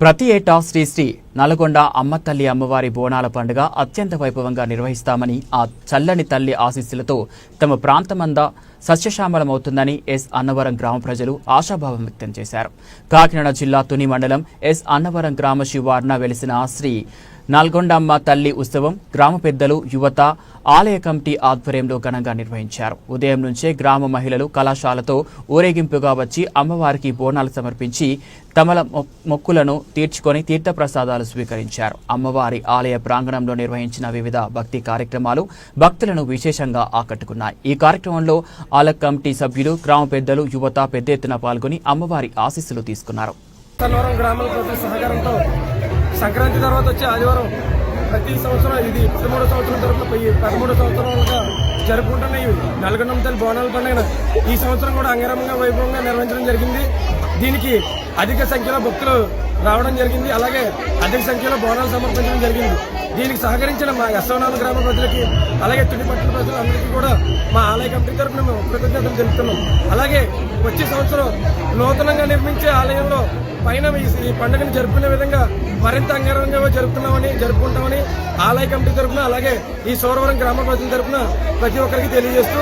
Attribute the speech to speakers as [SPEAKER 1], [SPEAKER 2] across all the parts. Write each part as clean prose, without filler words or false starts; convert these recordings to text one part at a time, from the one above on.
[SPEAKER 1] ప్రతి ఏటా శ్రీ శ్రీ నల్గొండ అమ్మ తల్లి అమ్మవారి బోనాల పండుగ అత్యంత వైభవంగా నిర్వహిస్తామని ఆ చల్లని తల్లి ఆశీస్సులతో తమ ప్రాంతమంతా సస్యశ్యామలమవుతుందని ఎస్ అన్నవరం గ్రామ ప్రజలు ఆశాభావం వ్యక్తం చేశారు. కాకినాడ జిల్లా తుని మండలం ఎస్ అన్నవరం గ్రామ శివార్న వెలిసిన శ్రీ నల్గొండమ్మ తల్లి ఉత్సవం గ్రామ పెద్దలు, యువత, ఆలయ కమిటీ ఆధ్వర్యంలో ఘనంగా నిర్వహించారు. ఉదయం నుంచే గ్రామ మహిళలు కళాశాలతో ఊరేగింపుగా వచ్చి అమ్మవారికి బోనాలు సమర్పించి తమల మొక్కులను తీర్చుకొని తీర్థప్రసాదాలు స్వీకరించారు. అమ్మవారి ఆలయ ప్రాంగణంలో నిర్వహించిన వివిధ భక్తి కార్యక్రమాలు భక్తులను విశేషంగా ఆకట్టుకున్నాయి. ఈ కార్యక్రమంలో ఆలయ కమిటీ సభ్యులు, గ్రామ పెద్దలు, యువత పెద్ద ఎత్తున పాల్గొని అమ్మవారి ఆశీస్సులు తీసుకున్నారు.
[SPEAKER 2] సంక్రాంతి తర్వాత వచ్చే ఆదివారం ప్రతి సంవత్సరం ఇది 13వ సంవత్సరం తరపున 13 సంవత్సరాలుగా జరుపుకుంటున్న ఈ నల్గొండ తల్లి బోనాల పండుగ ఈ సంవత్సరం కూడా అంగరంగ వైభవంగా నిర్వహించడం జరిగింది. దీనికి అధిక సంఖ్యలో భక్తులు రావడం జరిగింది. అలాగే అధిక సంఖ్యలో బోనాలు సమర్పించడం జరిగింది. దీనికి సహకరించిన మా యశ్వనాథ గ్రామ ప్రజలకి, అలాగే తుని పట్టణ ప్రజలందరికీ కూడా మా ఆలయ కమిటీ తరఫున మేము కృతజ్ఞతలు తెలుపుతున్నాం. అలాగే వచ్చే సంవత్సరం నూతనంగా నిర్మించే ఆలయంలో పైన ఈ పండుగను జరుపుకునే విధంగా మరింత అంగరంగంగా జరుపుకుంటామని ఆలయ కమిటీ తరఫున, అలాగే ఈ సోరవరం గ్రామ ప్రజల తరఫున ప్రతి ఒక్కరికి తెలియజేస్తూ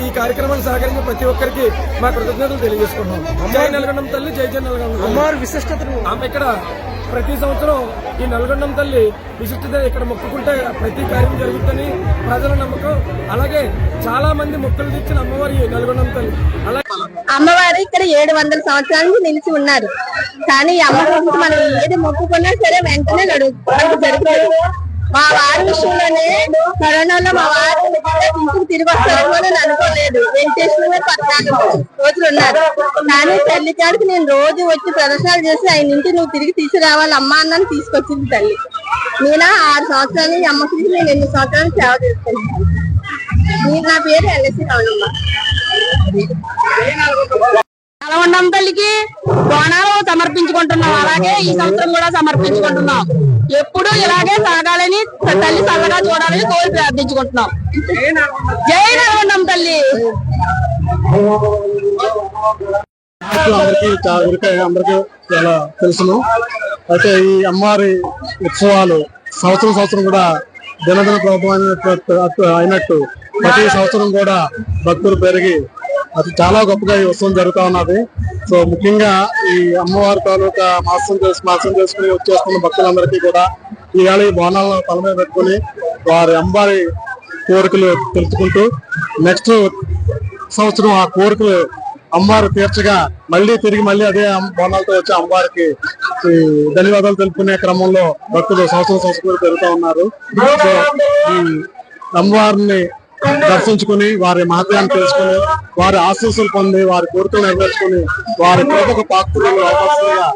[SPEAKER 2] ఈ కార్యక్రమాన్ని సహకరించిన ప్రతి ఒక్కరికి మా కృతజ్ఞతలు తెలియజేసుకుంటున్నాం. జై నల్గొండ తల్లి, జై జై నల్గొండ. అమ్మవారి విశిష్టతను ఆమె ఇక్కడ ప్రతి సంవత్సరం ఈ నల్గొండ తల్లి విశిష్టత ఇక్కడ మొక్కుకుంటే ప్రతి కార్యం జరుగుతుందని ప్రజల నమ్మకం. అలాగే చాలా మంది మొక్కులు తెచ్చిన అమ్మవారి నల్గొండ తల్లి. అలాగే
[SPEAKER 3] అమ్మవారు ఇక్కడ 700 సంవత్సరాల నుంచి నిలిచి ఉన్నారు. కానీ అమ్మవారికి మనం ఏది మొక్కుకున్నా సరే వెంటనే జరుగుతుంది. మా వారి విషయంలోనే కరోనాలో మా వారు ఇంటికి తిరిగి వస్తారని నేను అనుకోలేదు. వెంకటేశ్వర 14 రోజులు ఉన్నారు. కానీ తల్లి కాడికి నేను రోజు వచ్చి ప్రదర్శనలు చేసి ఆయన ఇంటి నువ్వు తిరిగి తీసుకురావాలి అమ్మా అన్నని తీసుకొచ్చింది తల్లి. నేను 6 సంవత్సరాలు ఈ అమ్మకి నేను 8 సంవత్సరాలు సేవ చేస్తున్నాను. నా పేరు ఎల్ఎస్సి రావణమ్మ.
[SPEAKER 4] నల్గొండ తల్లికి బోనాలు సమర్పించుకుంటున్నాం. అలాగే ఈ సంవత్సరం కూడా సమర్పించుకుంటున్నాం. ఎప్పుడు ఇలాగే సాగాలని, తల్లి చల్లగా చూడాలని కోరి ప్రార్థించుకుంటున్నాం. జై నల్గొండ తల్లి.
[SPEAKER 5] అందరికీ చాలా తెలుసును. అయితే ఈ అమ్మవారి ఉత్సవాలు సంవత్సరం కూడా దినదిన ప్రభుత్వం అయినట్టు ప్రతి సంవత్సరం కూడా భక్తులు పెరిగి అది చాలా గొప్పగా ఈ ఉత్సవం జరుగుతూ ఉన్నది. సో ముఖ్యంగా ఈ అమ్మవారి తాలూకా మాసం చేసుకుని వచ్చేస్తున్న భక్తులందరికీ కూడా ఈవేళ ఈ బోనాలను తల మీద పెట్టుకుని వారి అమ్మవారి కోరికలు తెలుసుకుంటూ నెక్స్ట్ సంవత్సరం ఆ కోరికలు అమ్మవారు తీర్చగా తిరిగి మళ్ళీ అదే బోనాలతో వచ్చి అమ్మవారికి ధన్యవాదాలు తెలుపుకునే క్రమంలో భక్తులు సంవత్సరం పెరుగుతూ ఉన్నారు. సో ఈ అమ్మవారిని దర్శించుకుని వారి మహత్యాన్ని తెలుసుకుని వారి ఆశీస్సులు పొంది వారి కోరికలు నెరవేర్చుకుని వారి కృపకు పాత్రలు అవకాశంగా